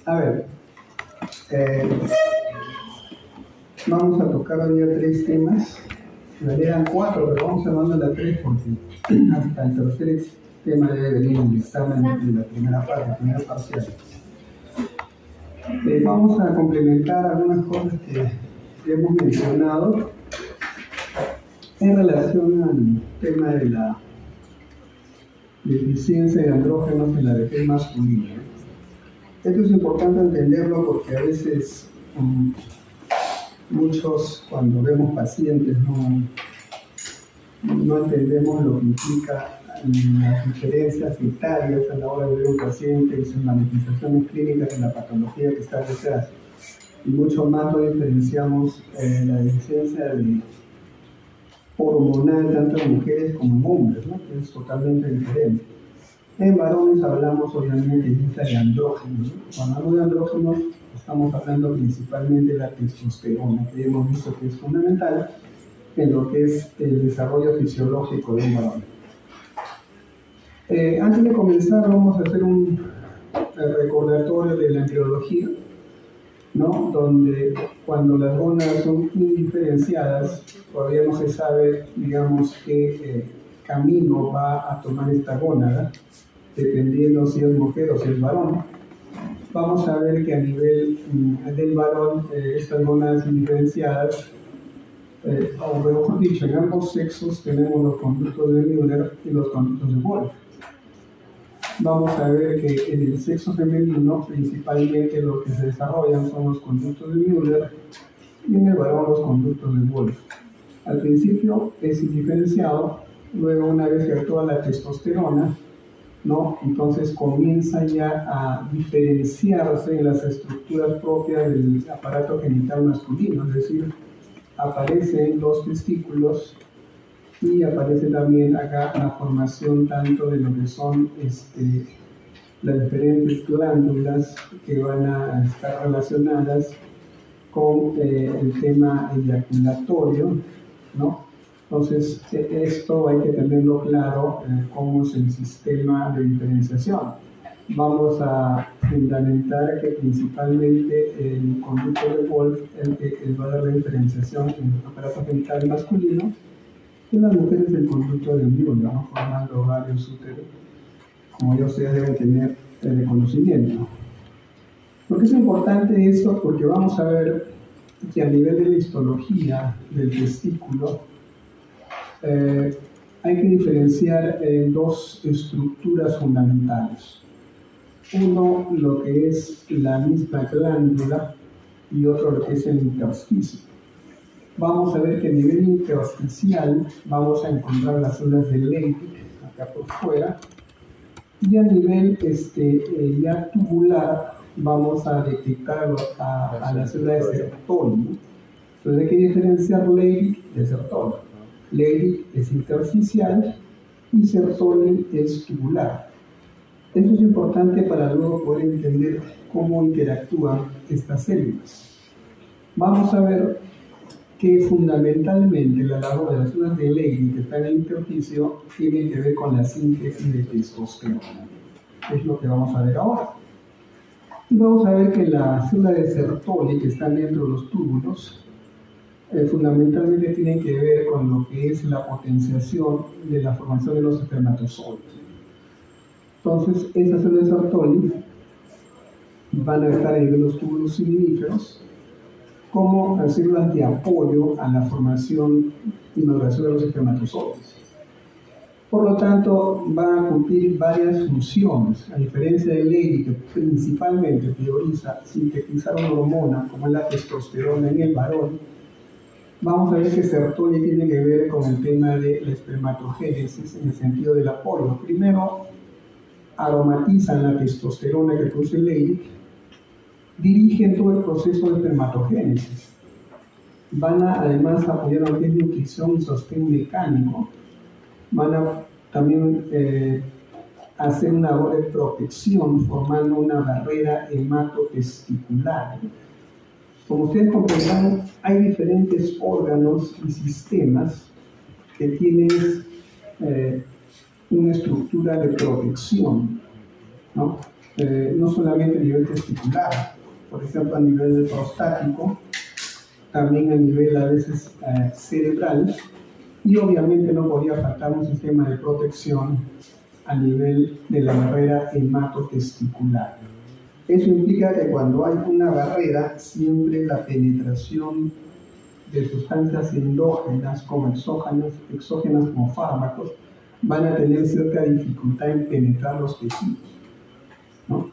A ver, vamos a tocar hoy día 3 temas. En realidad eran 4, pero vamos llamando a 3 porque hasta el tercer tema debe venir en el examen de la primera parte, la primera parcial. Vamos a complementar algunas cosas que hemos mencionado en relación al tema de la deficiencia de andrógenos en la vejez masculina. Esto es importante entenderlo porque a veces muchos, cuando vemos pacientes, no entendemos lo que implica las diferencias etarias a la hora de ver un paciente y sus manifestaciones clínicas de la patología que está detrás. Y mucho más lo diferenciamos la deficiencia hormonal tanto en mujeres como en hombres, ¿no? Que es totalmente diferente. En varones hablamos obviamente de andrógenos, ¿no? Cuando hablamos de andrógenos estamos hablando principalmente de la testosterona, que hemos visto que es fundamental en lo que es el desarrollo fisiológico de un varón. Antes de comenzar vamos a hacer un recordatorio de la embriología, ¿no? Donde cuando las gónadas son indiferenciadas todavía no se sabe, digamos, qué camino va a tomar esta gónada, dependiendo si es mujer o si es varón. Vamos a ver que a nivel del varón estas gónadas indiferenciadas, o mejor dicho, en ambos sexos tenemos los conductos de Müller y los conductos de Wolff. Vamos a ver que en el sexo femenino principalmente lo que se desarrollan son los conductos de Müller y en el varón los conductos de Wolff. Al principio es indiferenciado, luego una vez que actúa la testosterona, ¿no? Entonces comienza ya a diferenciarse en las estructuras propias del aparato genital masculino, es decir, aparecen los testículos y aparece también acá la formación tanto de lo que son las diferentes glándulas que van a estar relacionadas con el tema eyaculatorio, ¿no? Entonces, esto hay que tenerlo claro, cómo es el sistema de diferenciación. Vamos a fundamentar que principalmente el conducto de Wolff es el que va a dar la diferenciación en el aparato genital masculino y en las mujeres el conducto de Müller, ¿no? Formando varios úteros, como ya ustedes deben tener el conocimiento. ¿Por qué es importante esto? Porque vamos a ver que a nivel de la histología del testículo, hay que diferenciar dos estructuras fundamentales. Uno, lo que es la misma glándula y otro, lo que es el intersticio. Vamos a ver que a nivel intersticial vamos a encontrar las células de Leydig, acá por fuera, y a nivel ya tubular vamos a detectar a la célula de Sertoli, ¿no? Entonces hay que diferenciar Leydig de Sertoli. Leydig es intersticial y Sertoli es tubular. Esto es importante para luego poder entender cómo interactúan estas células. Vamos a ver que fundamentalmente la labor de las células de Leydig que están en el intersticio tiene que ver con la síntesis de testosterona. Es lo que vamos a ver ahora. Y vamos a ver que la célula de Sertoli que están dentro de los túbulos fundamentalmente tienen que ver con lo que es la potenciación de la formación de los espermatozoides. Entonces, esas células de Sertoli van a estar en los túbulos siminíferos como células de apoyo a la formación y maduración de los espermatozoides. Por lo tanto, van a cumplir varias funciones, a diferencia de Leydig, que principalmente prioriza sintetizar una hormona como es la testosterona en el varón. Vamos a ver que Sertoli tiene que ver con el tema de la espermatogénesis en el sentido del apoyo. Primero, aromatizan la testosterona que produce Leydig, dirigen todo el proceso de espermatogénesis. Van a además apoyar lo que es nutrición y sostén mecánico. Van a también hacer una labor de protección formando una barrera hematotesticular. Como ustedes comprenderán, hay diferentes órganos y sistemas que tienen una estructura de protección, ¿no? No solamente a nivel testicular, por ejemplo, a nivel prostático, también a nivel a veces cerebral, y obviamente no podía faltar un sistema de protección a nivel de la barrera hematotesticular. Eso implica que cuando hay una barrera, siempre la penetración de sustancias endógenas como exógenas como fármacos, van a tener cierta dificultad en penetrar los tejidos, ¿no?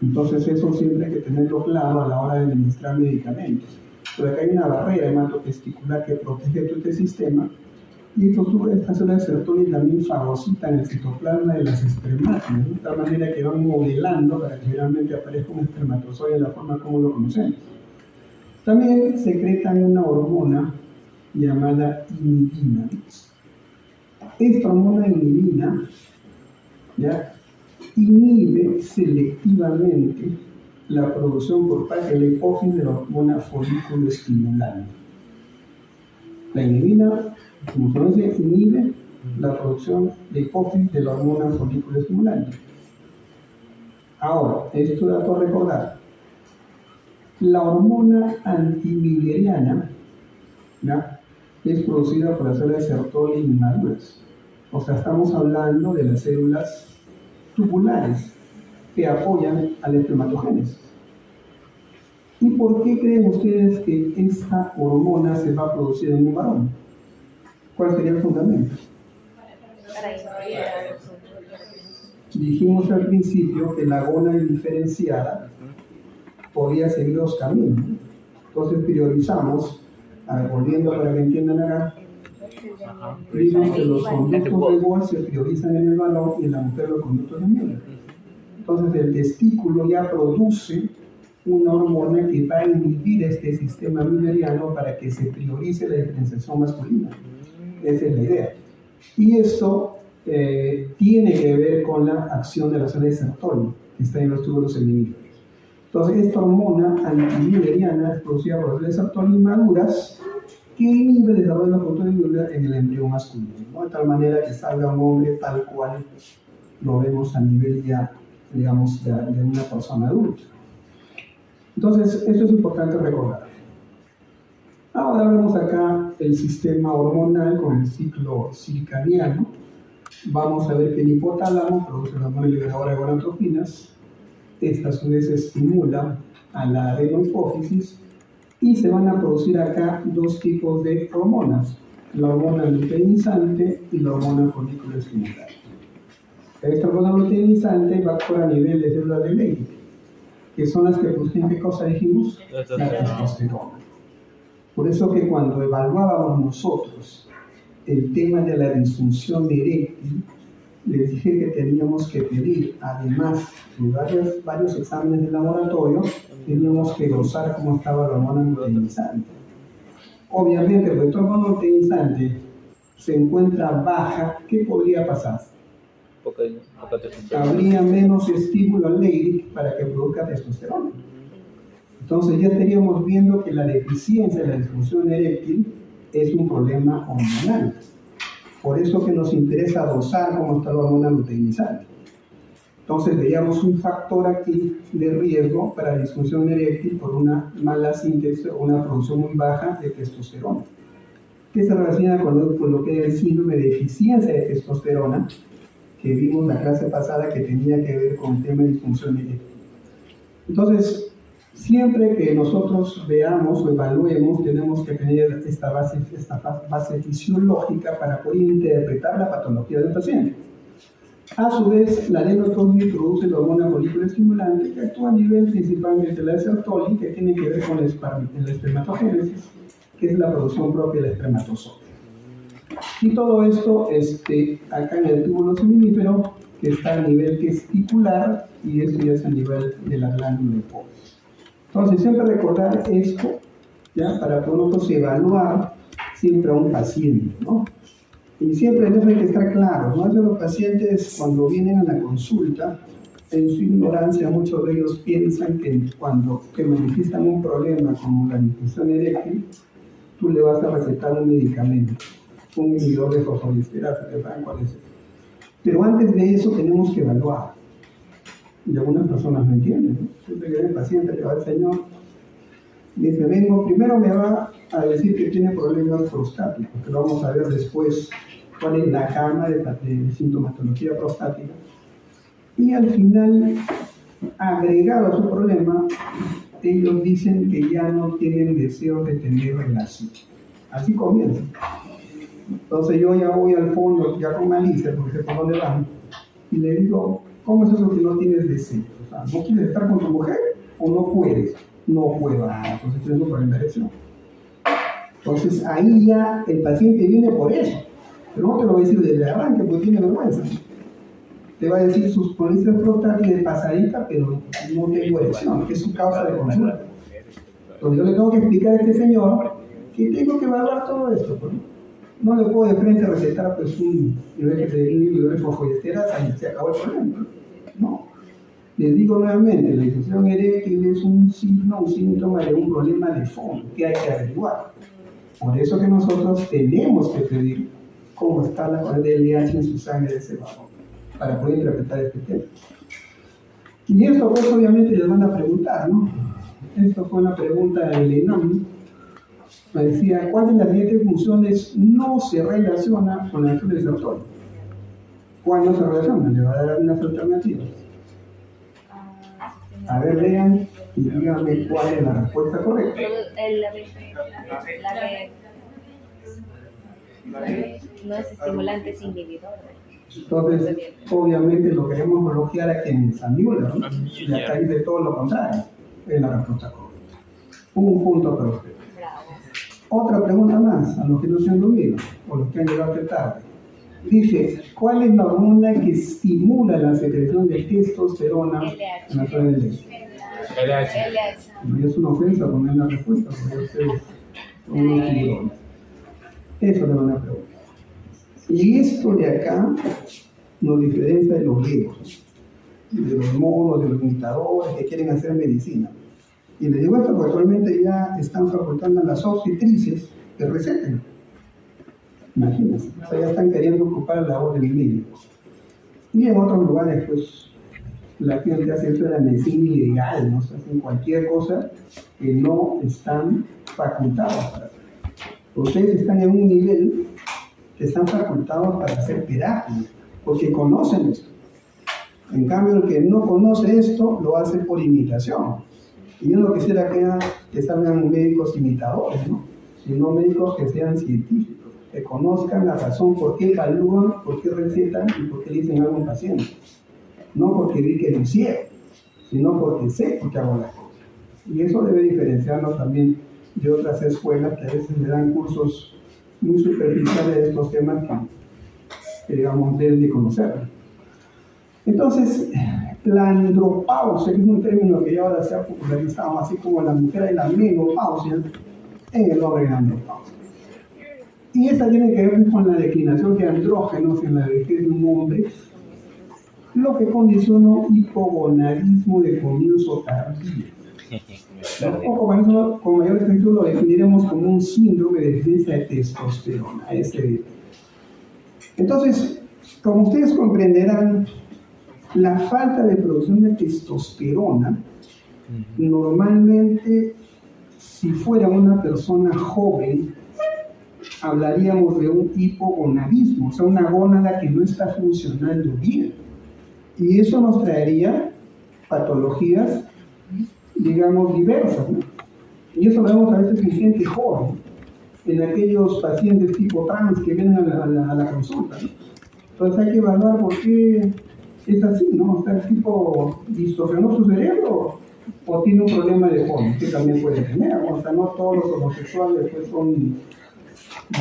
Entonces eso siempre hay que tenerlo claro a la hora de administrar medicamentos. Pero acá hay una barrera hematotesticular que protege todo este sistema, y estas células de Sertoli también fagocitan el citoplasma de las espermátidas, de tal manera que van modelando para que finalmente aparezca un espermatozoide de la forma como lo conocemos. También secretan una hormona llamada inhibina. Esta hormona inhibina, ¿ya?, inhibe selectivamente la producción por parte de la hipófisis de la hormona folículo estimulante. La inhibina, como se conoce, inhibe la producción de hipófisis de la hormona folículo estimulante. Ahora, esto dato a recordar. La hormona antimilleriana, ¿ya?, es producida por las células de Sertoli inmaduras. O sea, estamos hablando de las células tubulares que apoyan a la espermatogénesis. ¿Y por qué creen ustedes que esta hormona se va a producir en un varón? ¿Cuál sería el fundamento? Dijimos al principio que la gónada indiferenciada podía seguir dos caminos. Entonces priorizamos, a ver, volviendo para que entiendan acá, vimos que los conductos de Wolff se priorizan en el varón y en la mujer los conductos de Müller. Entonces el testículo ya produce una hormona que va a inhibir este sistema mülleriano para que se priorice la diferenciación masculina. Esa es la idea. Y esto tiene que ver con la acción de las células de Sertoli, que está en los túbulos seminíferos. Entonces, esta hormona antimilleriana es producida por las células de Sertoli maduras que inhibe el desarrollo de los conductos de Müller en el embrión masculino, ¿no? De tal manera que salga un hombre tal cual lo vemos a nivel ya, digamos, de una persona adulta. Entonces, esto es importante recordar. Ahora vemos acá el sistema hormonal con el ciclo circadiano. Vamos a ver que el hipotálamo produce la hormona liberadora de gonadotrofinas. Esta a su vez estimula a la adenohipófisis y se van a producir acá dos tipos de hormonas, la hormona luteinizante y la hormona folículo estimulante. Esta hormona luteinizante va a actuar a nivel de células de Leydig, que son las que producen, ¿qué cosa dijimos? La testosterona. Por eso que cuando evaluábamos nosotros el tema de la disfunción eréctil, les dije que teníamos que pedir, además de varios exámenes de laboratorio, teníamos que glosar cómo estaba la hormona luteinizante. Obviamente, porque toda hormona luteinizante se encuentra baja, ¿qué podría pasar? Habría menos estímulo al Leydig para que produzca testosterona. Entonces ya estaríamos viendo que la deficiencia de la disfunción eréctil es un problema hormonal. Por eso que nos interesa dosar cómo está la hormona luteinizante. Entonces veíamos un factor aquí de riesgo para la disfunción eréctil por una mala síntesis o una producción muy baja de testosterona, que se relaciona con lo que es el síndrome de deficiencia de testosterona, que vimos la clase pasada que tenía que ver con el tema de disfunción eréctil. Entonces, siempre que nosotros veamos o evaluemos, tenemos que tener esta base fisiológica para poder interpretar la patología del paciente. A su vez, la adenohipófisis produce la hormona folículo estimulante que actúa a nivel principalmente de la Sertoli, que tiene que ver con la espermatogénesis, que es la producción propia del espermatozoide. Y todo esto acá en el túbulo seminífero, que está a nivel testicular, y esto ya es a nivel de la glándula hipófisis. Entonces, siempre recordar esto, ¿ya?, para poder nosotros evaluar siempre a un paciente, ¿no? Y siempre en eso hay que estar claro, ¿no? Los pacientes cuando vienen a la consulta en su ignorancia, muchos de ellos piensan que cuando te manifiestan un problema como la disfunción eréctil, tú le vas a recetar un medicamento, un inhibidor de fosfodiesterasa, que saben cuál es. Pero antes de eso tenemos que evaluar. Y algunas personas no entienden, ¿no? Siempre que el paciente le va al señor, dice, primero me va a decir que tiene problemas prostáticos, que lo vamos a ver después cuál es la gama de sintomatología prostática. Y al final, agregado a su problema, ellos dicen que ya no tienen deseo de tener relación. Así comienza. Entonces yo ya voy al fondo, ya con malicia, porque sé por dónde van, y le digo, ¿cómo es eso que no tienes deseo? O sea, ¿no quieres estar con tu mujer o no puedes? No puedo, entonces tienes un problema de erección. Entonces ahí ya el paciente viene por eso, pero no te lo va a decir desde el arranque porque tiene vergüenza. Te va a decir sus policias prostáticas de pasadita, pero no tengo erección, que es su causa de consulta. Entonces yo le tengo que explicar a este señor que tengo que evaluar todo esto. Pues. No le puedo de frente recetar pues, un inhibidor de fosfodiesterasa y se acabó el problema. No. Les digo nuevamente, la disfunción eréctil es un signo, un síntoma de un problema de fondo que hay que averiguar. Por eso que nosotros tenemos que pedir cómo está la cantidad de LH en su sangre de ese varón, para poder interpretar este tema. Y esto pues obviamente les van a preguntar, ¿no? Esto fue una pregunta del ENAM. Me decía, ¿cuál de las siguientes funciones no se relaciona con la acción del receptor? ¿Cuál no se relaciona? Le va a dar unas alternativas. A ver, lean y díganme cuál es la respuesta correcta. No es estimulante, es inhibidor. Entonces, obviamente lo queremos bloquear a quienes anulan, ¿no? Y acá dice todo lo contrario, es la respuesta correcta. Un punto para usted. Otra pregunta más, a los que no se han dormido, o los que han llegado tarde. Dice, ¿cuál es la hormona que estimula la secreción de testosterona en la zona del leche? LH. No es una ofensa poner la respuesta, porque ustedes son unos tiburones. Eso le van a preguntar. Y esto de acá nos diferencia de los griegos, de los monos, de los imitadores que quieren hacer medicina. Y les digo esto porque actualmente ya están facultando a las obstetrices que receten. Imagínense, o sea, ya están queriendo ocupar la labor del médico. Y en otros lugares, pues, la gente hace esto de la medicina ilegal, ¿no? O sea, hacen cualquier cosa que no están facultados para hacer. Ustedes están en un nivel que están facultados para hacer terapia, porque conocen esto. En cambio, el que no conoce esto, lo hace por imitación. Y yo no quisiera que salgan médicos imitadores, ¿no? Sino médicos que sean científicos, que conozcan la razón por qué evalúan, por qué recetan y por qué le dicen algo a un paciente. No porque vi que lo hicieron, sino porque sé por qué hago las cosas. Y eso debe diferenciarnos también de otras escuelas que a veces le dan cursos muy superficiales de estos temas que digamos, deben de conocer. Entonces, la andropausia, que es un término que ya ahora se ha popularizado, así como la mujer y la menopausia, en el hombre de andropausia. Y esta tiene que ver con la declinación de andrógenos en la vejez de un hombre, lo que condiciona un hipogonadismo de comienzo tardío. O con mayor efecto lo definiremos como un síndrome de deficiencia de testosterona, SDT. Entonces, como ustedes comprenderán, la falta de producción de testosterona, normalmente, si fuera una persona joven, hablaríamos de un hipogonadismo, o sea, una gónada que no está funcionando bien. Y eso nos traería patologías, digamos, diversas, ¿no? Y eso lo vemos a veces en gente joven, en aquellos pacientes tipo trans que vienen a la consulta, ¿no? Entonces hay que evaluar por qué es así, ¿no? O sea, el tipo distorsionó su cerebro o tiene un problema de fondo, que también puede tener, ¿no? O sea, no todos los homosexuales pues, son,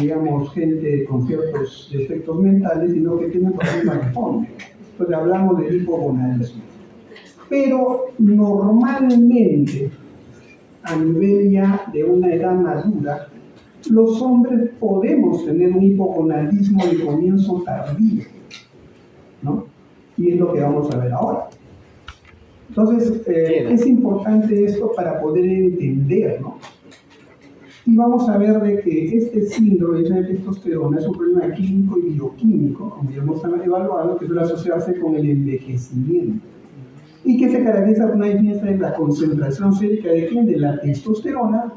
digamos, gente con ciertos defectos mentales, sino que tienen problemas de fondo. Entonces hablamos de hipogonadismo. Pero normalmente, a nivel ya de una edad madura, los hombres podemos tener un hipogonadismo de comienzo tardío, ¿no? Y es lo que vamos a ver ahora. Entonces, es importante esto para poder entender, ¿no? Y vamos a ver de que este síndrome de testosterona es un problema clínico y bioquímico, como ya hemos evaluado, que suele asociarse con el envejecimiento y que se caracteriza por una diferencia de la concentración sérica de quién, de la testosterona,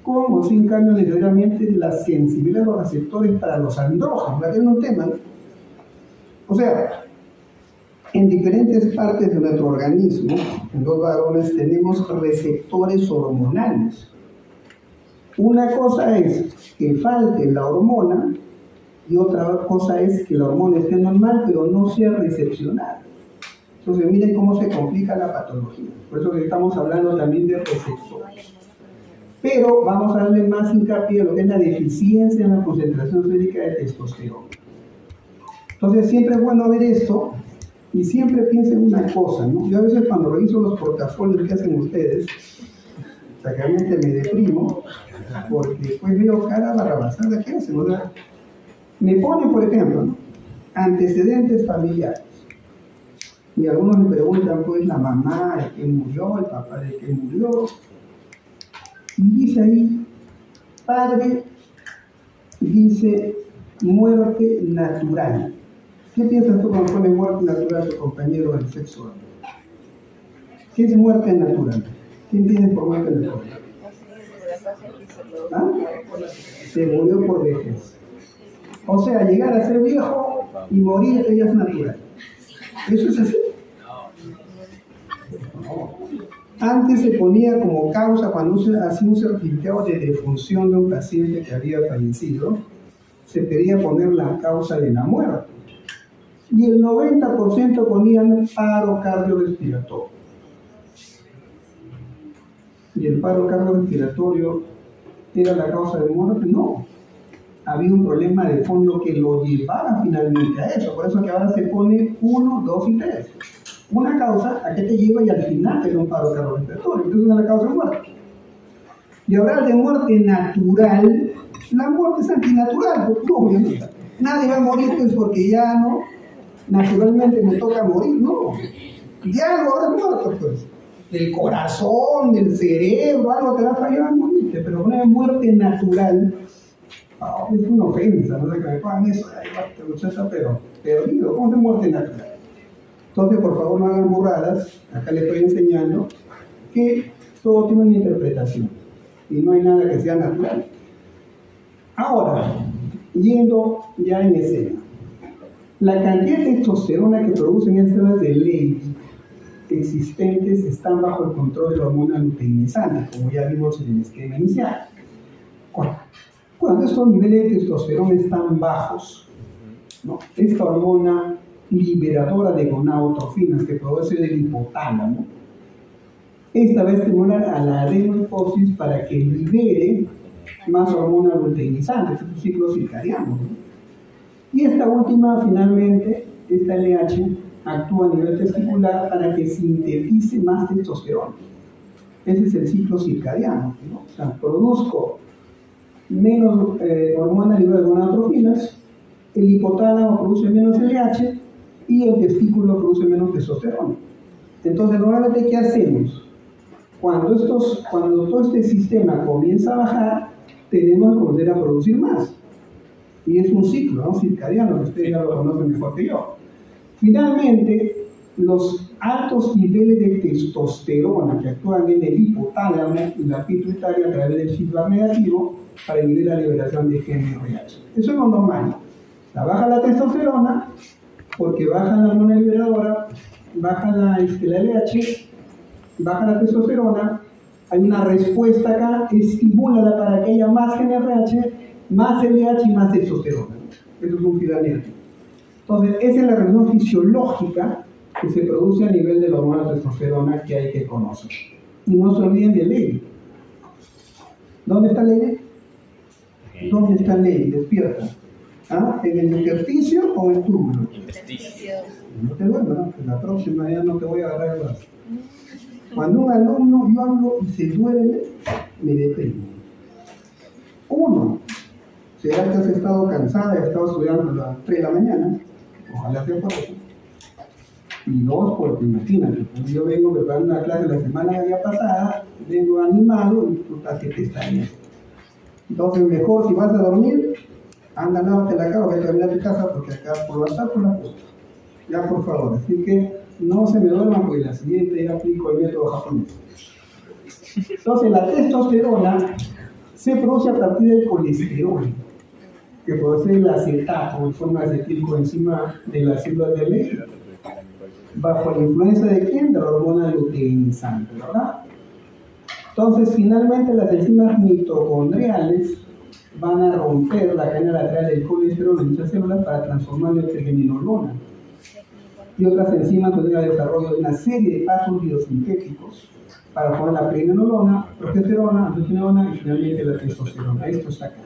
con o sin cambio necesariamente de la sensibilidad de los receptores para los andrógenos. Aquí hay un tema, ¿no? O sea, en diferentes partes de nuestro organismo, en los varones, tenemos receptores hormonales. Una cosa es que falte la hormona y otra cosa es que la hormona esté normal pero no sea recepcionada. Entonces miren cómo se complica la patología. Por eso que estamos hablando también de receptores. Pero vamos a darle más hincapié a lo que es la deficiencia en la concentración sérica de testosterona. Entonces siempre es bueno ver esto y siempre piensen una cosa, ¿no? Yo a veces cuando reviso los portafolios que hacen ustedes, realmente me deprimo porque después veo cada barrabasada que hacen, ¿verdad? Me pone, por ejemplo, ¿no?, antecedentes familiares. Y algunos me preguntan, pues, la mamá de quién murió, el papá de quién murió. Y dice ahí, padre, dice, muerte natural. ¿Qué piensas tú cuando pone muerte natural a tu compañero del sexo? ¿Qué es muerte natural? ¿Qué entiendes por muerte natural? ¿Ah? Se murió por vejez. O sea, llegar a ser viejo y morir, ella es natural. ¿Eso es así? No. Antes se ponía como causa, cuando se hacía un certificado de defunción de un paciente que había fallecido, se pedía poner la causa de la muerte. Y el 90% ponían paro cardiorrespiratorio. ¿Y el paro cardiorrespiratorio era la causa de muerte? No. Había un problema de fondo que lo llevaba finalmente a eso. Por eso que ahora se pone 1, 2 y 3. Una causa a qué te lleva y al final te da un paro cardiorrespiratorio. Entonces es la causa de muerte. Y hablar de muerte natural, la muerte es antinatural, porque no, obviamente. Nadie va a morir pues porque ya no, naturalmente me toca morir, no. Ya algo habrá muerto, pues. El corazón, el cerebro, algo te va a fallar a morirte, pero una muerte natural, es una ofensa, no sé que me pongan eso, pero digo, ¿cómo es muerte natural? Entonces, por favor, no hagan burradas, acá les estoy enseñando que todo tiene una interpretación y no hay nada que sea natural. Ahora, yendo ya en escena, la cantidad de testosterona que producen estas células de Levy existentes están bajo el control de la hormona luteinizante, como ya vimos en el esquema inicial. Cuando estos niveles de testosterona están bajos, ¿no?, esta hormona liberadora de gonadotrofinas que produce el hipotálamo, esta va a estimular a la adenohiposis para que libere más hormona luteinizante, este es un ciclo circadiano, ¿no? Y esta última, finalmente, esta LH, actúa a nivel testicular para que sintetice más testosterona. Ese es el ciclo circadiano, ¿no? O sea, produzco menos hormona libre de gonadotrofinas, el hipotálamo produce menos LH y el testículo produce menos testosterona. Entonces, normalmente, ¿qué hacemos? Cuando todo este sistema comienza a bajar, tenemos que comenzar a producir más. Y es un ciclo, ¿no?, circadiano, que ustedes ya lo conocen mejor que yo. Finalmente, los altos niveles de testosterona que actúan en el hipotálamo y la pituitaria a través del feedback negativo para inhibir la liberación de GnRH. Eso es lo normal. La baja la testosterona porque baja la hormona liberadora, baja la LH, baja la testosterona, hay una respuesta acá, estimúlala para que haya más GnRH, más LH y más testosterona. Eso es un feedback negativo. Entonces, esa es la reacción fisiológica que se produce a nivel de la hormona testosterona que hay que conocer. Y no se olviden de Levy. ¿Dónde está Levy? ¿Dónde está Levy? Despierta. ¿Ah? ¿En el intersticio o en el túbulo? Intersticio. No te duermas, ¿no? La próxima ya no te voy a agarrar el brazo. Cuando un alumno, yo hablo y se duerme, me deprimo. Uno, será que has estado cansada, has estado estudiando a las 3 de la mañana, ojalá sea por eso. Y dos, porque imagínate, yo vengo preparando una clase la semana pasada, vengo animado y tú estás que te extrañas. Entonces, mejor si vas a dormir, anda, lávate la cara, ve a caminar a tu casa, porque acá por WhatsApp por la puta. Ya, por favor. Así que no se me duerman, porque la siguiente ya aplico el método japonés. Entonces, la testosterona se produce a partir del colesterol, que produce el acetato en forma de acetilcoenzima de las células de leche. ¿Bajo la influencia de quién? De la hormona luteinizante, ¿verdad? Entonces, finalmente, las enzimas mitocondriales van a romper la cadena lateral del colesterol en dichas células para transformarlo en pregnenolona. Y otras enzimas conllevan el desarrollo de una serie de pasos biosintéticos para formar la pregnenolona, progesterona, androstenona y finalmente la testosterona. Esto está acá.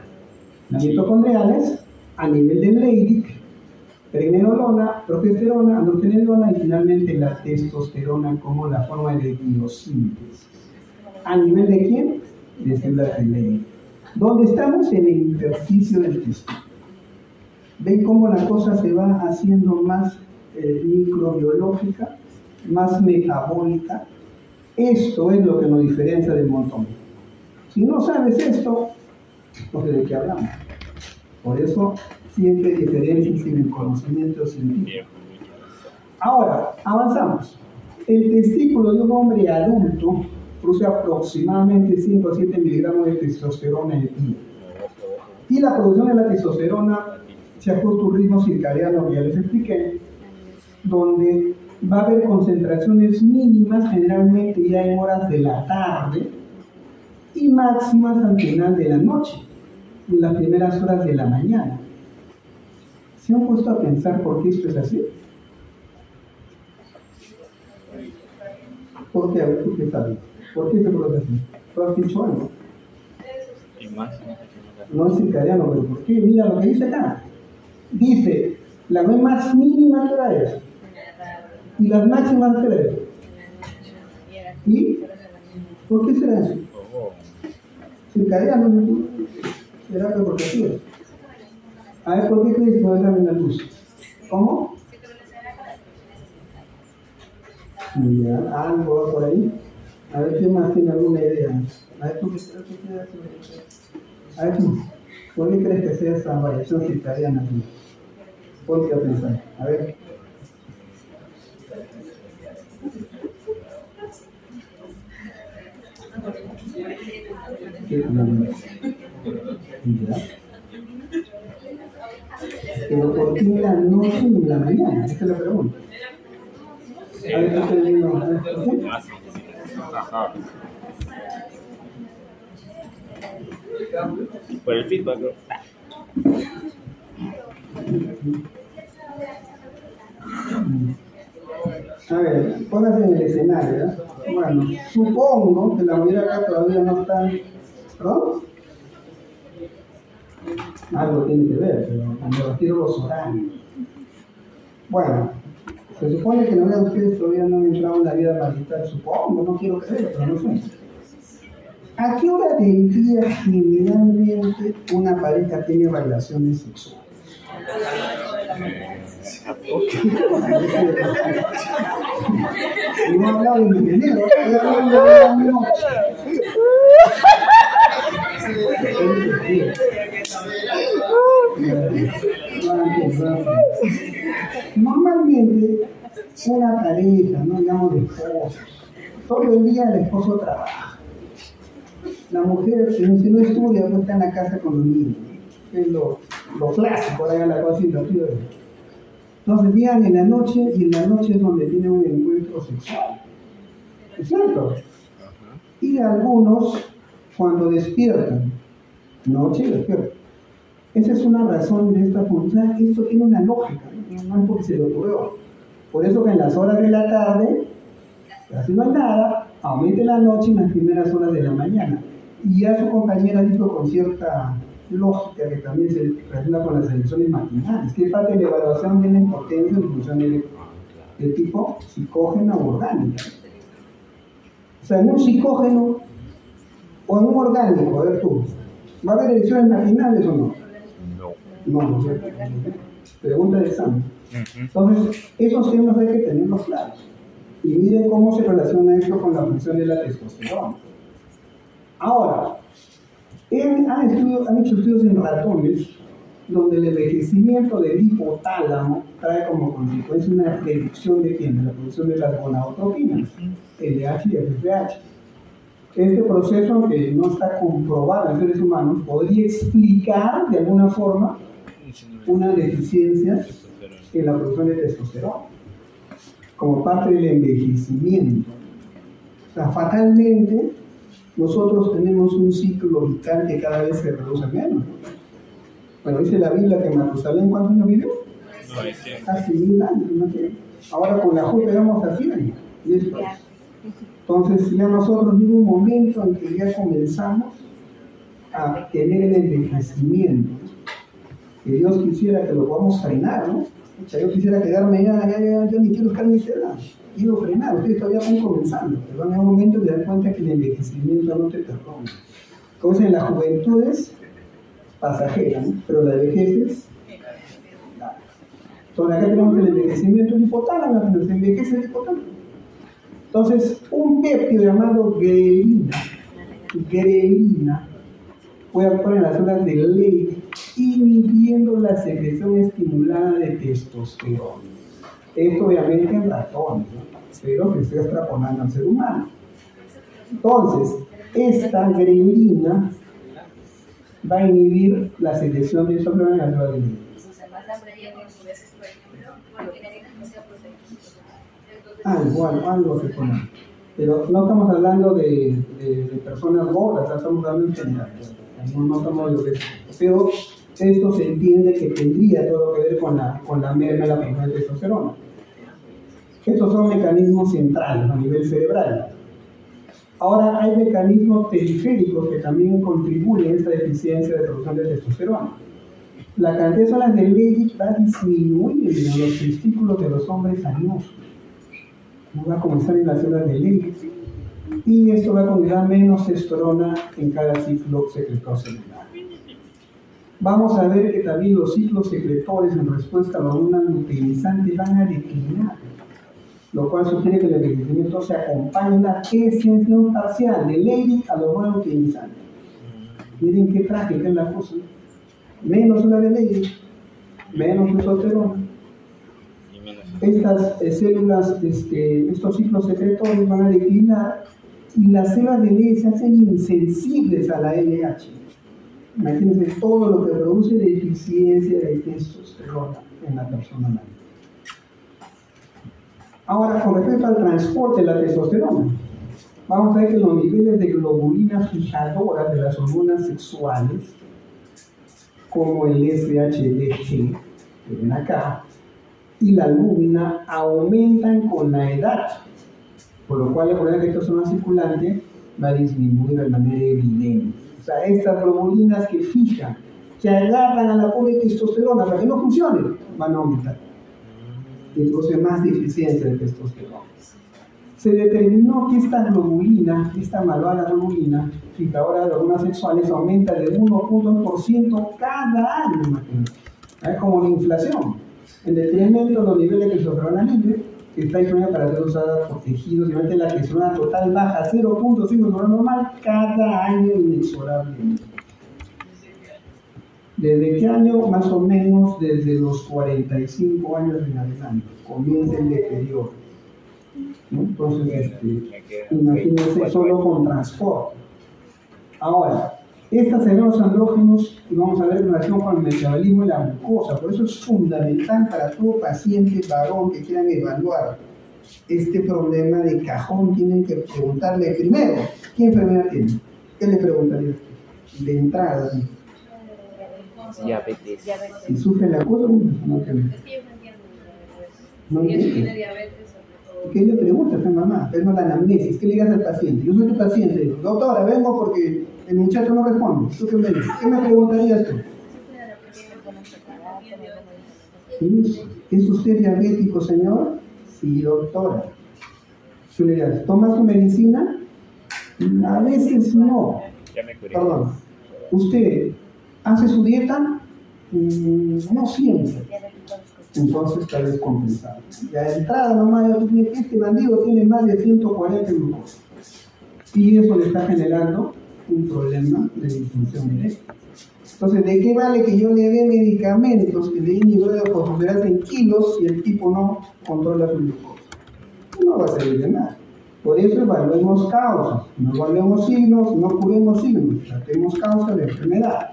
Las mitocondriales, a nivel de Leydig, pregnenolona, progesterona, androstenona y finalmente la testosterona como la forma de biosíntesis. ¿A nivel de quién? De células de Leydig. ¿Dónde estamos? En el intersticio del testículo. ¿Ven cómo la cosa se va haciendo más microbiológica, más metabólica? Esto es lo que nos diferencia del montón. Si no sabes esto, no sé de qué hablamos. Por eso siempre diferencias en el conocimiento científico. Ahora, avanzamos. El testículo de un hombre adulto produce aproximadamente 5 a 7 miligramos de testosterona en el día. Y la producción de la testosterona se ajusta a un ritmo circadiano que ya les expliqué, donde va a haber concentraciones mínimas generalmente ya en horas de la tarde y máximas al final de la noche, en las primeras horas de la mañana. ¿Se han puesto a pensar por qué esto es así? ¿Por qué? A ver, ¿tú qué sabes? ¿Por qué se produce así? ¿Tú has dicho algo? No es circadiano, pero ¿por qué? Mira lo que dice acá. Dice, la vez más mínima que hora es. ¿Y las máximas que es? ¿Y? ¿Por qué será eso? Circadiano, ¿será que porque así es? A ver, ¿por qué crees que va a dar una luz? ¿Cómo? Ya, algo va por ahí. A ver, ¿quién más tiene alguna idea? A ver, ¿tú qué crees? A ver, ¿tú? ¿Por qué crees que sea esa variación circadiana? Ponte a pensar. A ver. ¿Ya? Pero ¿por qué en la noche y en la mañana? Esa es la pregunta. A ver, ¿qué te digo? ¿Por qué? Ajá. Por el feedback, ¿no? A ver, póngase en el escenario, ¿eh? Bueno, supongo que la mayoría acá todavía no está, ¿no? Algo tiene que ver, pero cuando refiero los horarios. Bueno, se supone que la mayoría de ustedes todavía no han entrado en la vida marital, supongo, no quiero creer, pero no sé. ¿A qué hora del día generalmente una pareja tiene relaciones sexuales? Y no he hablado de mi dinero, he hablado de la noche. Normalmente, una pareja, no digamos de esposos, todo el día el esposo trabaja. La mujer, si no estudia, pues está en la casa con los niños. Es lo clásico, ahora ya la cosa situativa. Entonces llegan en la noche y en la noche es donde tienen un encuentro sexual. ¿Es cierto? Y algunos, cuando despiertan, noche despiertan. Esa es una razón de esta función. Esto tiene una lógica, no es porque se le ocurrió. Por eso que en las horas de la tarde, casi no hay nada, aumente la noche en las primeras horas de la mañana. Y ya su compañera dijo con cierta lógica que también se relaciona con las elecciones matinales, que es parte de la evaluación de la impotencia en función de tipo psicógena o orgánica. O sea, en un psicógeno o en un orgánico, a ver tú, ¿va a haber elecciones matinales o no? No. No, no sé. Pregunta de examen. Entonces, esos temas hay que tenerlos claros. Y miren cómo se relaciona esto con la función de la testosterona. Ahora, han hecho estudios en ratones donde el envejecimiento del hipotálamo trae como consecuencia una reducción de la producción de las gonadotropinas, LH y FSH. Este proceso, aunque no está comprobado en seres humanos, podría explicar de alguna forma una deficiencia en la producción de testosterona, como parte del envejecimiento. O sea, fatalmente, nosotros tenemos un ciclo vital que cada vez se reduce menos. Bueno, dice la Biblia que Matusalén, ¿cuántos años vivió? Casi 1000 años. ¿No? Ahora con la J llegamos a 100. Entonces ya nosotros llega un momento en que ya comenzamos a tener el envejecimiento. Que Dios quisiera que lo podamos frenar, ¿no? O sea, yo quisiera quedarme ya ni quiero buscar mi edad. Quiero frenar, ustedes todavía van comenzando. Pero van a un momento que dan cuenta que el envejecimiento no te perdona. Como dicen, las juventudes pasajera, ¿no? Pero la vejez es... Entonces acá tenemos que el envejecimiento es hipotálamo, pero se envejece el hipotálamo. Entonces, un péptido llamado grelina, puede actuar en las zonas de Leydig, inhibiendo la secreción estimulada de testosterona. Esto obviamente en ratones, ¿no? Pero se está extrapolando al ser humano. Entonces, esta grelina va a inhibir la secreción de testosterona en las células de Leydig. Algo se pone. Pero no estamos hablando de personas gordas, estamos hablando en general. No estamos de obesidad. Pero esto se entiende que tendría todo que ver con la merma de la producción de testosterona. Estos son mecanismos centrales a nivel cerebral. Ahora hay mecanismos periféricos que también contribuyen a esta deficiencia de producción de testosterona. La cantidad de células de Leydig va a disminuir en los testículos de los hombres añosos. Va a comenzar en las células de Leydig. Y esto va a conllevar menos testosterona en cada ciclo secretor celular. Vamos a ver que también los ciclos secretores en respuesta a la hormona luteinizante van a declinar, lo cual sugiere que el envejecimiento se acompaña de una extensión parcial de Leydig a la hormona luteinizante. Miren qué trágica es la cosa. Menos una de Leydig, menos testosterona. Estas células, estos ciclos secretores van a declinar y las células de Leydig se hacen insensibles a la LH. Imagínense todo lo que produce deficiencia de testosterona en la persona humana. Ahora, con respecto al transporte de la testosterona, vamos a ver que los niveles de globulina fijadoras de las hormonas sexuales, como el SHBG, que ven acá, y la albúmina aumentan con la edad, por lo cual la probabilidad de que testosterona circulante va a disminuir de manera evidente. O sea, estas globulinas que fijan, que agarran a la pobre testosterona para que no funcione, van a aumentar. Entonces, más deficiencia de testosterona. Se determinó que esta globulina, esta malvada globulina, fijadora de hormonas sexuales, aumenta de 1% cada año, imagínense. Es como la inflación. En detrimento de los niveles de testosterona libre, que está disponible para ser usada por tejidos, y la testosterona total baja a 0.5 sobre lo normal cada año inexorablemente. ¿Desde qué año? Más o menos desde los 45 años en adelante. Comienza el deterioro, ¿no? Entonces, imagínense solo con transporte. Ahora, estas los andrógenos, y vamos a ver en relación con el metabolismo y la glucosa. Por eso es fundamental para todo paciente varón que quieran evaluar este problema de cajón. Tienen que preguntarle primero, ¿qué enfermedad tiene? ¿Qué le preguntaría? De entrada, ¿sí? Diabetes. Si sufre la cosa, no tiene. No tiene diabetes. ¿Qué le preguntas a mamá? Es la anamnesis. ¿Qué le digas al paciente? Yo soy tu paciente. Doctora, vengo porque el muchacho no responde. ¿Tú qué me dices? ¿Qué me preguntarías tú? ¿Es usted diabético, señor? Sí, doctora. ¿Qué le digas? ¿Toma su medicina? A veces no. Perdón. ¿Usted hace su dieta? No siempre. entonces está descompensado. Ya de entrada nomás este bandido tiene más de 140 glucosa. Y eso le está generando un problema de disfunción eréctil. Entonces, ¿de qué vale que yo le dé medicamentos que le den nivel de fosforato en kilos si el tipo no controla su glucosa? No va a servir de nada. Por eso evaluemos causas, no evaluemos signos, no curemos signos, tratemos causas de enfermedad.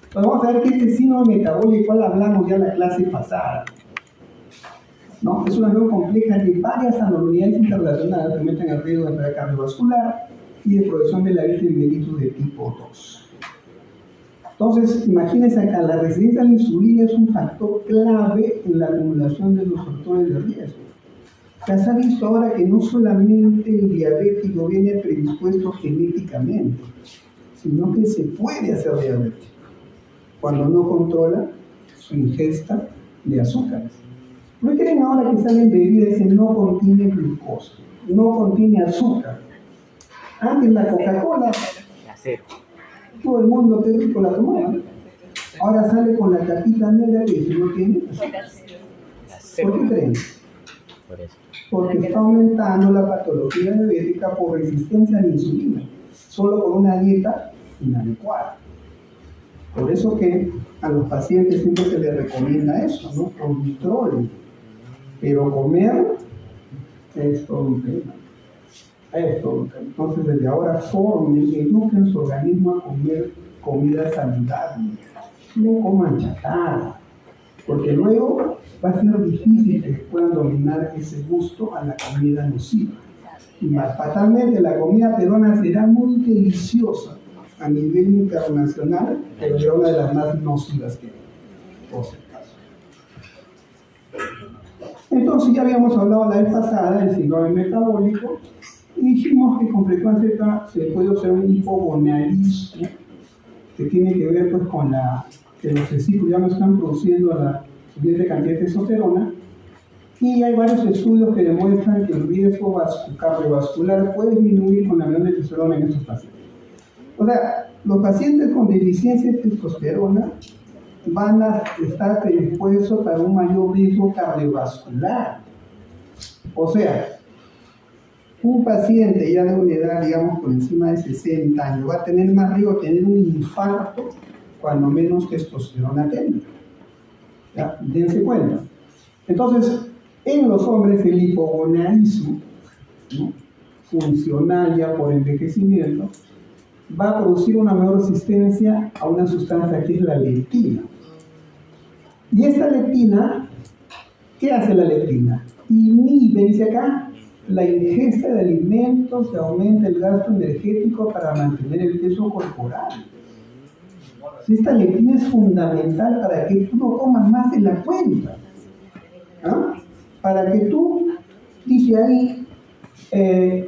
Entonces vamos a ver que este síndrome metabólico, al hablamos ya en la clase pasada, ¿no? Es una enfermedad compleja de varias anormalidades interrelacionadas que aumentan el riesgo de enfermedad cardiovascular y de progresión de la vida en mellitus de tipo 2. Entonces, imagínense acá, la resistencia a la insulina es un factor clave en la acumulación de los factores de riesgo. Ya se ha visto ahora que no solamente el diabético viene predispuesto genéticamente, sino que se puede hacer diabético cuando no controla su ingesta de azúcares. ¿No creen ahora que salen bebidas que no contienen glucosa, no contiene azúcar? Antes la Coca-Cola, todo el mundo qué rico la tomaba. Ahora sale con la tapita negra que si no tiene azúcar. ¿Por qué creen? Porque está aumentando la patología diabética por resistencia a la insulina, solo por una dieta inadecuada. Por eso que a los pacientes siempre se les recomienda eso, ¿no? Controlen. Pero comer es todo un tema. Es todo un tema. Entonces, desde ahora formen, eduquen su organismo a comer comida saludable. No coman chatarra, porque luego va a ser difícil que puedan dominar ese gusto a la comida nociva. Y más fatalmente, la comida peruana será muy deliciosa a nivel internacional, pero será una de las más nocivas que hay, por si acaso. Entonces, ya habíamos hablado la vez pasada del síndrome metabólico y dijimos que con frecuencia se puede hacer un hipogonadismo que tiene que ver pues, con que los testículos ya no están produciendo la suficiente cantidad de testosterona, y hay varios estudios que demuestran que el riesgo cardiovascular puede disminuir con la menor de testosterona en estos pacientes. O sea, los pacientes con deficiencia de testosterona van a estar predispuestos para un mayor riesgo cardiovascular. O sea, un paciente ya de una edad, digamos, por encima de 60 años, va a tener más riesgo de tener un infarto cuando menos testosterona tenga. ¿Ya? Dense cuenta. Entonces, en los hombres el hipogonadismo, ¿no?, funcional ya por envejecimiento, va a producir una mayor resistencia a una sustancia que es la leptina. Y esta leptina, ¿qué hace la leptina? Inhibe, dice acá, la ingesta de alimentos, que aumenta el gasto energético para mantener el peso corporal. Esta leptina es fundamental para que tú no comas más de la cuenta. ¿Ah? Para que tú, dice ahí,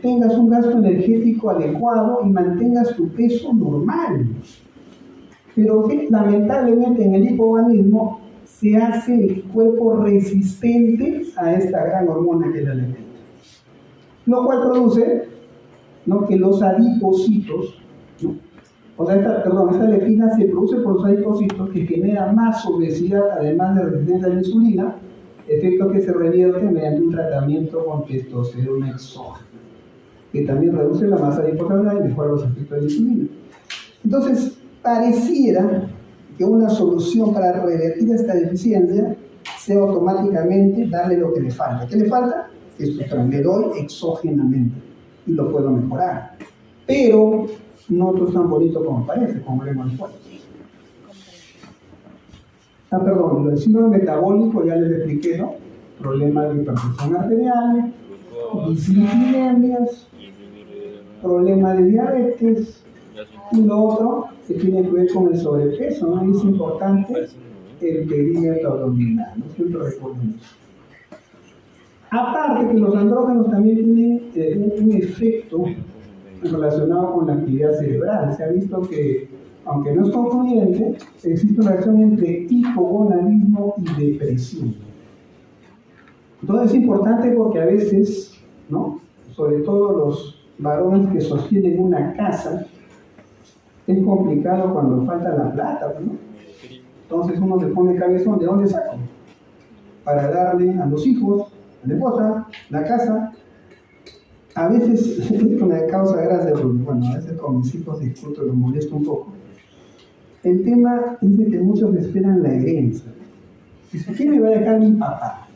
tengas un gasto energético adecuado y mantengas tu peso normal. Pero que, lamentablemente en el hipogonadismo se hace el cuerpo resistente a esta gran hormona que es la leptina. Lo cual produce, ¿no?, que los adipocitos, ¿no?, o sea, esta leptina se produce por los adipocitos que genera más obesidad, además de resistencia a la insulina, efecto que se revierte mediante un tratamiento con testosterona exógena, que también reduce la masa adiposa y mejora los efectos de la insulina. Entonces, pareciera que una solución para revertir esta deficiencia sea automáticamente darle lo que le falta. ¿Qué le falta? Testosterona. Le doy exógenamente y lo puedo mejorar. Pero no todo es tan bonito como parece, como veremos después. Perdón, el síndrome metabólico ya les expliqué, ¿no? Problemas de hipertensión arterial, dislipidemias, problemas de diabetes, y lo otro que tiene que ver con el sobrepeso, ¿no? Y es importante el perímetro abdominal, ¿no? Siempre recuerden eso. Aparte que los andrógenos también tienen un efecto relacionado con la actividad cerebral. Se ha visto que, aunque no es concluyente, existe una relación entre hipogonadismo y depresión. Entonces es importante porque a veces, ¿no?, sobre todo los varones que sostienen una casa, es complicado cuando falta la plata, ¿no? Entonces uno se pone cabezón, ¿de dónde saco? para darle a los hijos, a la esposa, la casa. A veces, esto me causa gracia, porque bueno, a veces con mis hijos discuto, los molesto un poco. El tema es de que muchos esperan la herencia. Dice, ¿qué me va a dejar mi papá?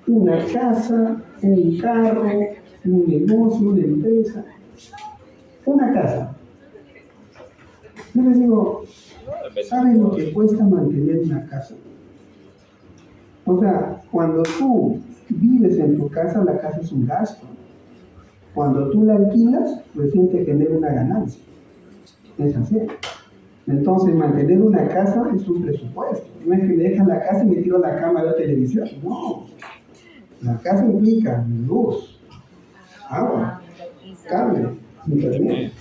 Una casa, un carro, un negocio, una empresa, una casa. Yo les digo, ¿saben lo que cuesta mantener una casa? O sea, cuando tú vives en tu casa, la casa es un gasto. Cuando tú la alquilas, recién te genera una ganancia. Es así. Entonces, mantener una casa es un presupuesto. No es que me dejan la casa y me tiro a la cama de televisión. No. La casa implica luz, agua, cable, internet,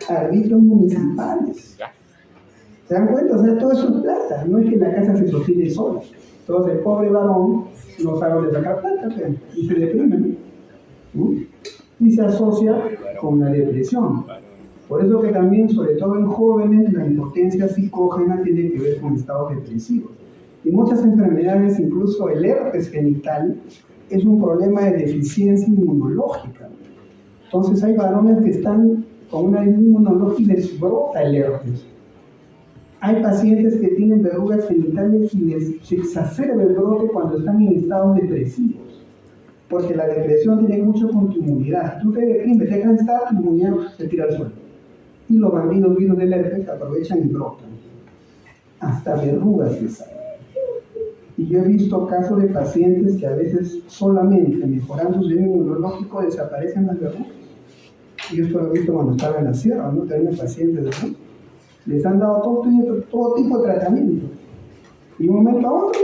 árbitros municipales. ¿Se dan cuenta? O sea, todo eso es plata. No es que la casa se sostiene sola. Entonces, el pobre varón no sabe dónde sacar plata, pero, y se deprime, ¿no? Y se asocia con la depresión. Por eso que también, sobre todo en jóvenes, la impotencia psicógena tiene que ver con estados depresivos. Y muchas enfermedades, incluso el herpes genital, es un problema de deficiencia inmunológica. Entonces hay varones que están con una inmunología y les brota el herpes. Hay pacientes que tienen verrugas genitales y se exacerba el brote cuando están en estados depresivos. Porque la depresión tiene mucho con tu inmunidad. Tú te deprimes, te cansas, tu inmunidad se tira al suelo. Y los bandidos virus del herpes aprovechan y brotan. Hasta verrugas se salen. Y yo he visto casos de pacientes que a veces solamente mejorando su sistema inmunológico desaparecen las verrugas. Y esto lo he visto cuando estaba en la sierra, ¿no? Tenía pacientes, ¿no? Les han dado todo tipo de tratamiento. Y de un momento a otro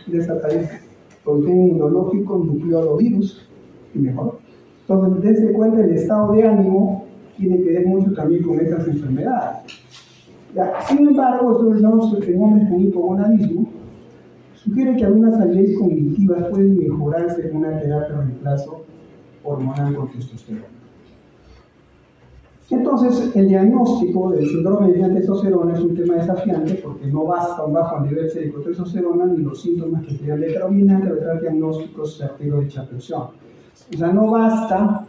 desaparece. Porque el inmunológico nucleó a los virus y mejoró. Entonces, desde cuenta, el estado de ánimo tiene que ver mucho también con estas enfermedades. Ya, sin embargo, esto lo llamamos en hombres con hipogonadismo. Sugiere que algunas habilidades cognitivas pueden mejorarse con una terapia de reemplazo hormonal con testosterona. Entonces, el diagnóstico del síndrome de testosterona es un tema desafiante porque no basta un bajo nivel de testosterona ni los síntomas que sean determinantes para tratar diagnósticos certeros de dicha presión. O sea, no basta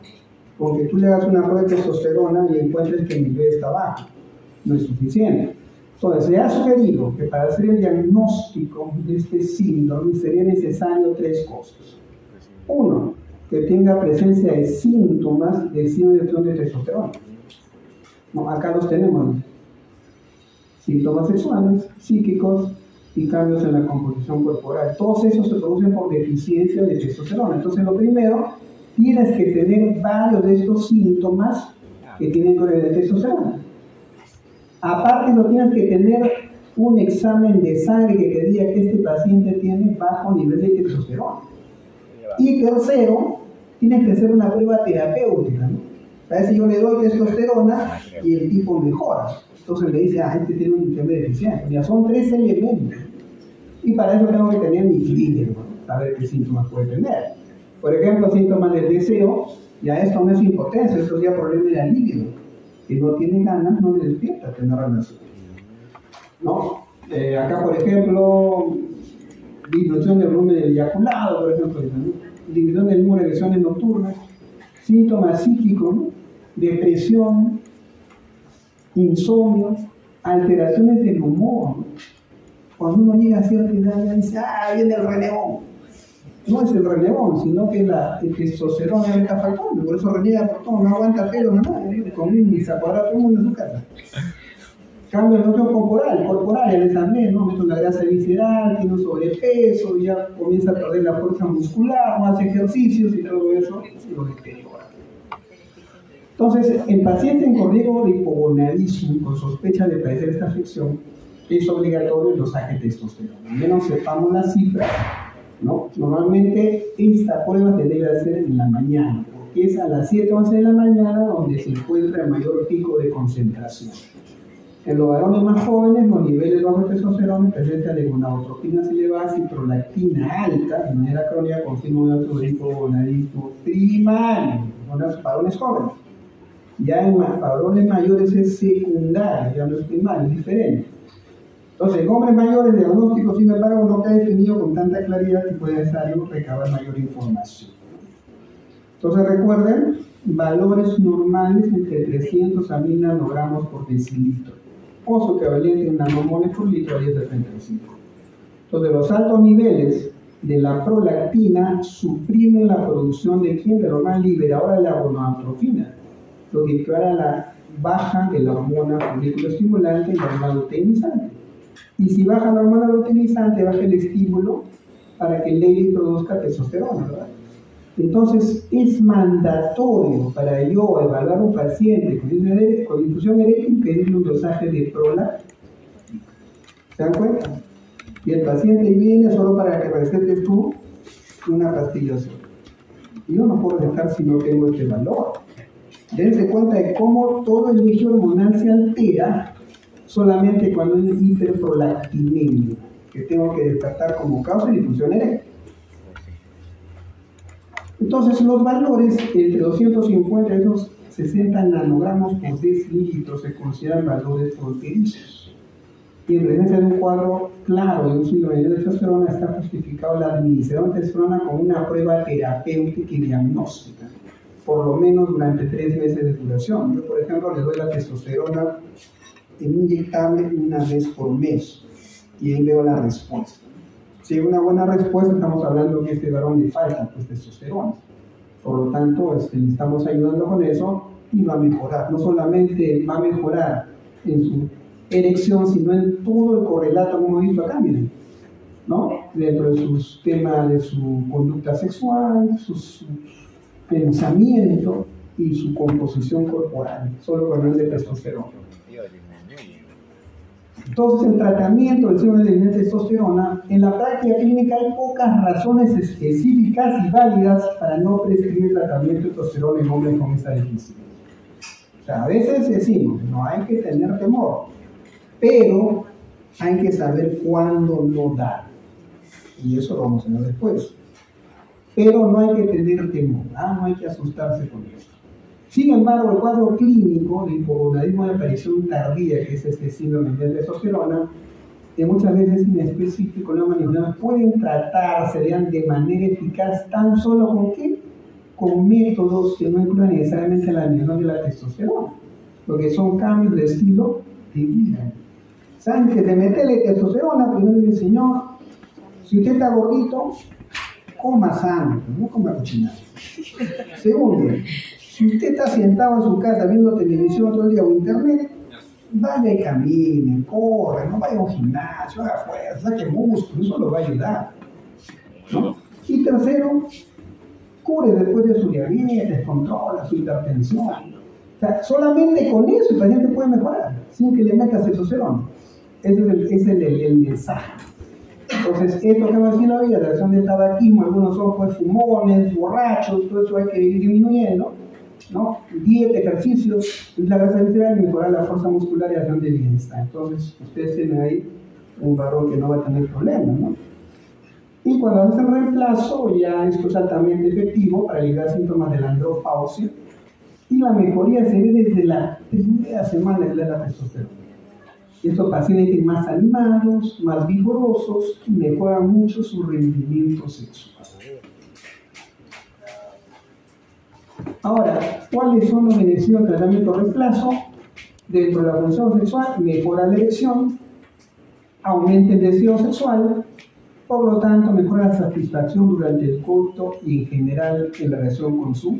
con que tú le hagas una prueba de testosterona y encuentres que el nivel está bajo. No es suficiente. Entonces, se ha sugerido que para hacer el diagnóstico de este síndrome sería necesario 3 cosas. 1, que tenga presencia de síntomas de síndrome de testosterona. No, acá los tenemos. Síntomas sexuales, psíquicos y cambios en la composición corporal. Todos esos se producen por deficiencia de testosterona. Entonces, lo primero, tienes que tener varios de estos síntomas que tienen que ver de testosterona. Aparte, no tienes que tener un examen de sangre que te diga que este paciente tiene bajo nivel de testosterona. Y tercero, tienes que hacer una prueba terapéutica, ¿no? A veces yo le doy testosterona y el tipo mejora. Entonces me dice, este tiene un tema de deficiencia. Mira, son 3 elementos. Y para eso tengo que tener mi clínico, ¿no? Saber qué síntomas puede tener. Por ejemplo, síntomas del deseo, ya esto no es impotencia, esto es ya problema de la libido. Si no tiene ganas, no le despierta tener relación. ¿No? Acá, por ejemplo, disminución del volumen del eyaculado, por ejemplo, ¿no? Disminución del número de lesiones nocturnas, síntomas psíquicos, ¿no? Depresión, insomnio, alteraciones del humor, ¿no? Cuando uno llega a cierta edad, ya dice, viene el renegón. No es el renegón, sino que el testosterona le está faltando, por eso reniega por todo, no aguanta pelo, nada, conmigo y se acuadra todo el mundo en su casa. Cambio de noción corporal, ya les hablé, ¿no? Mete una grasa visceral, tiene un sobrepeso, ya comienza a perder la fuerza muscular, no hace ejercicios y todo eso, y lo deteriora. Entonces, en pacientes con riesgo de hipogonadismo, con sospecha de padecer esta afección, es obligatorio el dosaje de testosterona. Al menos sepamos la cifra, ¿no? Normalmente esta prueba se debe hacer en la mañana, porque es a las 7 o 11 de la mañana donde se encuentra el mayor pico de concentración. En los varones más jóvenes, los niveles bajos de testosterona presentan de gonadotropinas elevadas y prolactina alta, de manera crónica, con signo de alto hipogonadismo primario, en los varones jóvenes. Ya en varones mayores es secundario, ya no es primario, es diferente. Entonces, en hombres mayores, el diagnóstico, sin embargo, no queda definido con tanta claridad y puede necesario recabar mayor información. Entonces, recuerden, valores normales entre 300 a 1000 nanogramos por decilitro, o su equivalente en nanomoles por litro a 10^35. Entonces, los altos niveles de la prolactina suprimen la producción de ¿quién? De la hormona liberadora de la gonadotropina, lo que equivale a la baja de la hormona folículo estimulante y la hormona luteinizante. Y si baja la hormona luteinizante, baja el estímulo para que el Leydig produzca testosterona, ¿verdad? Entonces, es mandatorio para yo evaluar a un paciente con difusión eréctil pedirle un dosaje de prolactina. ¿Se dan cuenta? Y el paciente viene solo para que recetes tú una pastilla azul. Y yo no puedo dejar si no tengo este valor. Dense cuenta de cómo todo el eje hormonal se altera solamente cuando hay hiperprolactinemia, que tengo que descartar como causa de difusión eréctil. Entonces, los valores entre 250 y 260 nanogramos por decilitro se consideran valores fronterizos. Y en presencia de un cuadro claro de un síndrome de testosterona está justificado la administración de testosterona con una prueba terapéutica y diagnóstica, por lo menos durante 3 meses de duración. Yo, por ejemplo, le doy la testosterona inyectable una vez por mes y ahí veo la respuesta. Si hay una buena respuesta, estamos hablando que a este varón le falta pues, testosterona. Por lo tanto, le estamos ayudando con eso y va a mejorar. No solamente va a mejorar en su erección, sino en todo el correlato, como hemos visto acá, miren, ¿no? Dentro de sus temas de su conducta sexual, su pensamiento y su composición corporal, solo con el de testosterona. Entonces, el tratamiento del síndrome de testosterona, en la práctica clínica hay pocas razones específicas y válidas para no prescribir tratamiento de testosterona en hombres con esta deficiencia. O sea, a veces decimos, no hay que tener temor, pero hay que saber cuándo no dar. Y eso lo vamos a ver después. Pero no hay que tener temor, no hay que asustarse con esto. Sin embargo, el cuadro clínico de hipogonadismo de aparición tardía, que es este síndrome de testosterona, que muchas veces inespecífico, no manipulados, pueden tratarse de manera eficaz tan solo con ¿qué? Con métodos que no incluyan necesariamente la disminución de la testosterona, lo que son cambios de estilo de vida. ¿Saben que de meterle testosterona? Primero dice, señor, si usted está gordito, coma sano, no coma cochinada. Segundo, si usted está sentado en su casa viendo televisión todo el día o internet, vaya y camine, corre, no vaya a un gimnasio, haga fuerza, saque músculo, eso lo va a ayudar, ¿no? Y tercero, cure después de su diabetes, controla su hipertensión. O sea, solamente con eso el paciente puede mejorar, sin que le metas testosterona. Ese es el mensaje. Entonces, esto que va a decir la vida, la acción del tabaquismo, algunos son pues fumones, borrachos, todo eso hay que ir disminuyendo, ¿no? Dieta, ejercicios, la grasa visceral y mejorar la fuerza muscular y la acción de bienestar. Entonces, ustedes tienen ahí un varón que no va a tener problemas, ¿no? Y cuando haces el reemplazo, ya esto es altamente efectivo para aliviar síntomas de la andropausia. Y la mejoría se ve desde la primera semana de la testosterona. Y estos pacientes más animados, más vigorosos, y mejoran mucho su rendimiento sexual. Ahora, ¿cuáles son los beneficios del tratamiento reemplazo? Dentro de la función sexual, mejora la erección, aumenta el deseo sexual, por lo tanto, mejora la satisfacción durante el coito y en general en la relación con su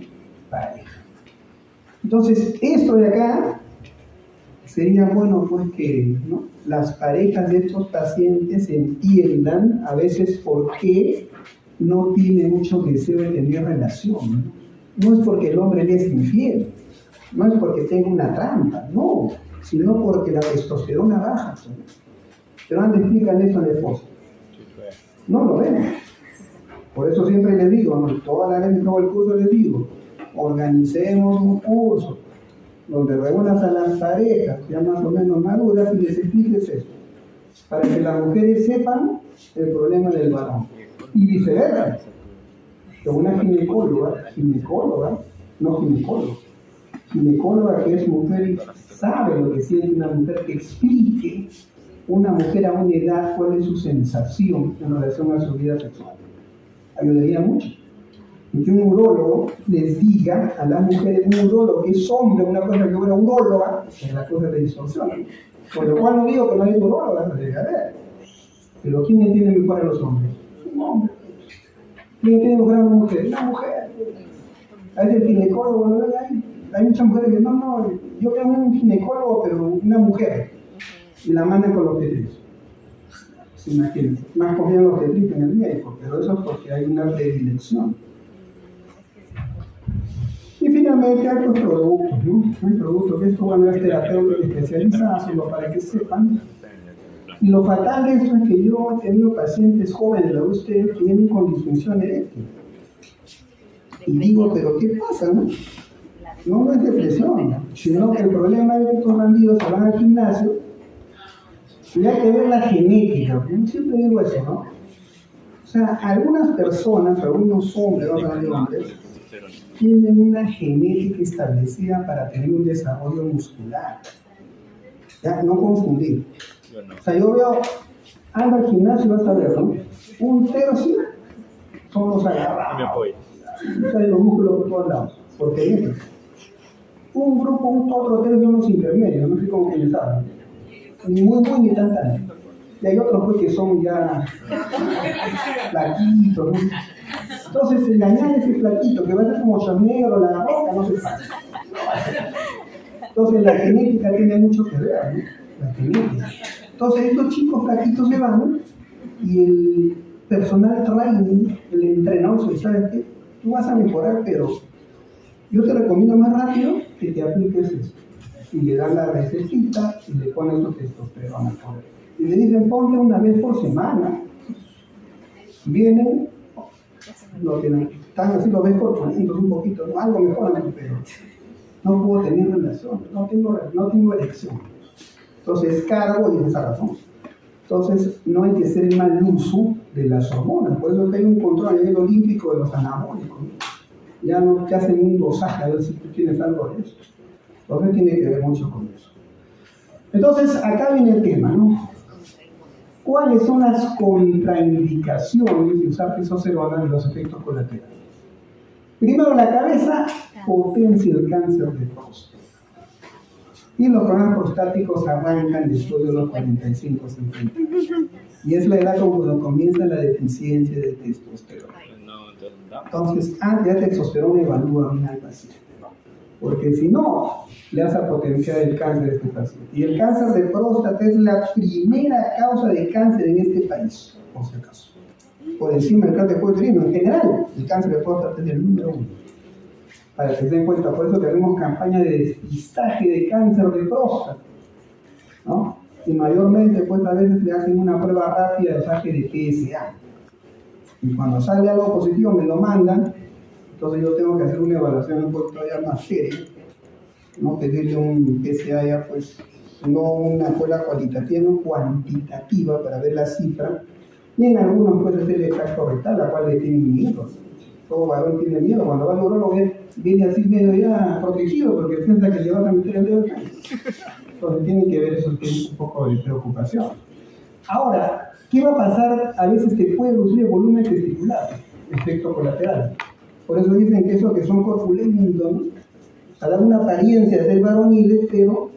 pareja. Entonces, esto de acá sería bueno pues que, ¿no?, las parejas de estos pacientes entiendan a veces por qué no tiene mucho deseo de tener relación, ¿no? No es porque el hombre le es infiel, no es porque tenga una trampa, no, sino porque la testosterona baja, ¿no? Pero ¿dónde explican eso en el esposo? No lo ven. Por eso siempre les digo, ¿no?, toda la vez que hago el curso les digo, organicemos un curso donde reúnas a las parejas ya más o menos maduras y les expliques esto, para que las mujeres sepan el problema del varón y viceversa. Que una ginecóloga, no ginecóloga que es mujer y sabe lo que siente una mujer, que explique una mujer a una edad cuál es su sensación en relación a su vida sexual. Ayudaría mucho. Y que un urólogo les diga a las mujeres, un urólogo que es hombre, una cosa que una uróloga, es la cosa de distorsión. Con lo cual no digo que no hay urólogas, no debe haber. Pero ¿quién entiende mejor a los hombres? Un hombre. ¿Quién entiende mejor a una mujer? Una mujer. A veces el ginecólogo, ¿no? Hay muchas mujeres que no, yo creo en un ginecólogo, pero una mujer. Y la mandan con los obstetricia. ¿Se imaginan? Más confían en los obstetricia en el médico, pero eso es porque hay una predilección. Y finalmente hay otros productos, ¿no? Hay productos que esto van a ser terapeutas especializados, solo para que sepan. Y lo fatal de esto es que yo he tenido pacientes jóvenes de ustedes que vienen con disfunción eréctil. Y digo, ¿pero qué pasa, no? No es depresión, sino que el problema es que estos bandidos se van al gimnasio y hay que ver la genética. Yo siempre digo eso, ¿no? O sea, algunas personas, algunos hombres, tienen una genética establecida para tener un desarrollo muscular. Ya, no confundir. O sea, yo veo, anda al gimnasio y vas a ver, ¿no? Un tercio son los agarrados. O sea, los músculos por todos lados. Porque un grupo, otro tercio son los intermedios, no sé cómo que les saben. Ni muy ni tan. Y hay otros pues que son ya flaquitos, ¿no? Entonces, engañar a ese flaquito que va a ser como Chanel o la Roca, no se sabe. Entonces, la genética tiene mucho que ver, ¿no? La genética. Entonces, estos chicos flaquitos se van y el personal training, el entrenador, se sabe que tú vas a mejorar, pero yo te recomiendo más rápido que te apliques esto. Y le dan la recetita y le ponen su testosterona. Y le dicen, ponte una vez por semana. Vienen, lo tienen, están así, lo ves por poniendo un poquito, ¿no? Algo mejor, pero no puedo tener relación, no tengo erección. Entonces cargo y es esa razón. Entonces no hay que hacer el mal uso de las hormonas, por eso que hay un control a nivel olímpico de los anabólicos, ¿no? Ya no te hacen un dosaje a ver si tú tienes algo de eso. Entonces tiene que ver mucho con eso. Entonces acá viene el tema, ¿no? ¿Cuáles son las contraindicaciones de usar testosterona y los efectos colaterales? Primero, la cabeza potencia el cáncer de próstata. Y los problemas prostáticos arrancan después de los 45, 50. Y es la edad cuando comienza la deficiencia de testosterona. Entonces, antes de testosterona, evalúa bien al paciente. Porque si no, le vas a potenciar el cáncer de este paciente. Y el cáncer de próstata es la primera causa de cáncer en este país, por si acaso. Por encima del cáncer de cuello uterino. En general, el cáncer de próstata es el número 1. Para que se den cuenta, por eso tenemos campaña de despistaje de cáncer de próstata, ¿no? Y mayormente, pues a veces le hacen una prueba rápida de dosaje de PSA. Y cuando sale algo positivo me lo mandan, entonces yo tengo que hacer una evaluación un poco todavía más seria, no pedirle un PSA ya pues, no una escuela cualitativa, no cuantitativa para ver la cifra, y en algunos puede ser el tacto rectal, la cual le tienen miedo. Todo varón tiene miedo, cuando va al urólogo viene así medio ya protegido porque piensa que le van a meter el dedo. Entonces tienen que ver eso, que es un poco de preocupación. Ahora, ¿qué va a pasar? A veces te puede reducir el volumen testicular, efecto colateral. Por eso dicen que esos que son corpulentos, ¿no? A dar una apariencia de ser varoniles, pero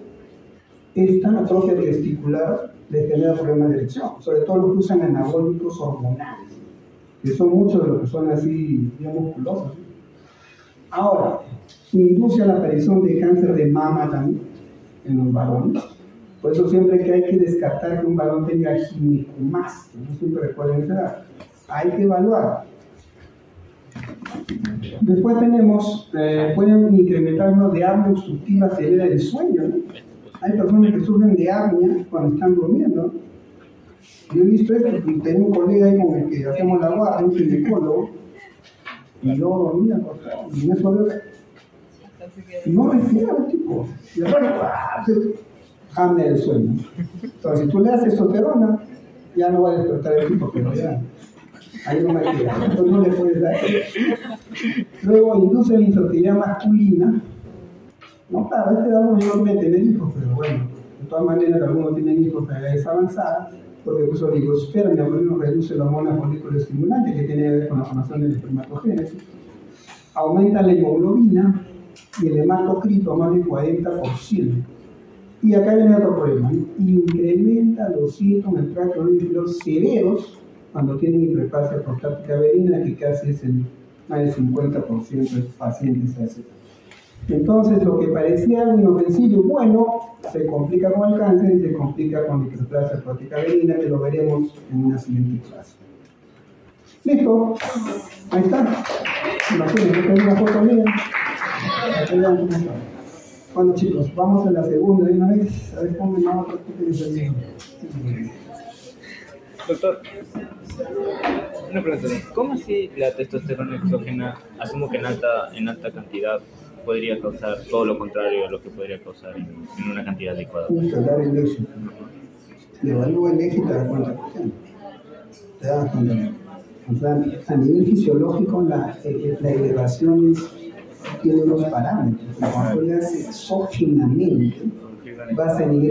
esta atrofia testicular les genera problemas de erección, sobre todo los que usan anabólicos hormonales, que son muchos de los que son así, bien musculosos. Ahora, induce a la aparición de cáncer de mama también en los varones. Por eso siempre que hay que descartar que un varón tenga ginecomastia, no siempre recuerden esa edad, hay que evaluar. Después tenemos, pueden incrementarnos de apnea obstructiva severa del sueño, ¿no? Hay personas que sufren de apnea cuando están durmiendo. Yo he visto esto, porque tengo un colega ahí con el que hacemos la guardia, un ginecólogo, y yo dormía acostado, y en eso veo que no respiraba el tipo. Y ahora, apnea del sueño. Entonces, si tú le das testosterona, ya no va a despertar el tipo, pero ya, ahí no me queda, entonces no le puedes dar. Luego, induce la infertilidad masculina. No, claro, este dado mayormente tener hijos, pero bueno, De todas maneras, algunos tienen hijos a edades avanzadas, porque pues oligospermia, por ejemplo, reduce la hormona folículo estimulante que tiene que ver con la formación del espermatogénesis, aumenta la hemoglobina y el hematocrito a más del 40%. Y acá viene otro problema, ¿no? Incrementa los síntomas del tracto urinary severos cuando tienen hiperplasia prostática benigna, que casi es el más del 50% de los pacientes así. Entonces, lo que parecía algo inofensivo y bueno, se complica con el cáncer y se complica con la hiperplasia prostática benigna, que lo veremos en una siguiente clase. Listo, ahí está. Imagínense, tengo una foto mía. Aquí vean cómo está. Bueno, chicos, vamos a la segunda de una vez. A ver cómo me va otro tipo de. Doctor, una pregunta. ¿Cómo así la testosterona exógena, asumo que en alta cantidad, podría causar todo lo contrario a lo que podría causar en una cantidad adecuada? Tienes que hablar el éxito. Le evalúa el éxito a la cuantificación. ¿Te das cuenta? O sea, a nivel fisiológico, la elevación tiene unos parámetros. Cuando le haces exógenamente, vas a nivel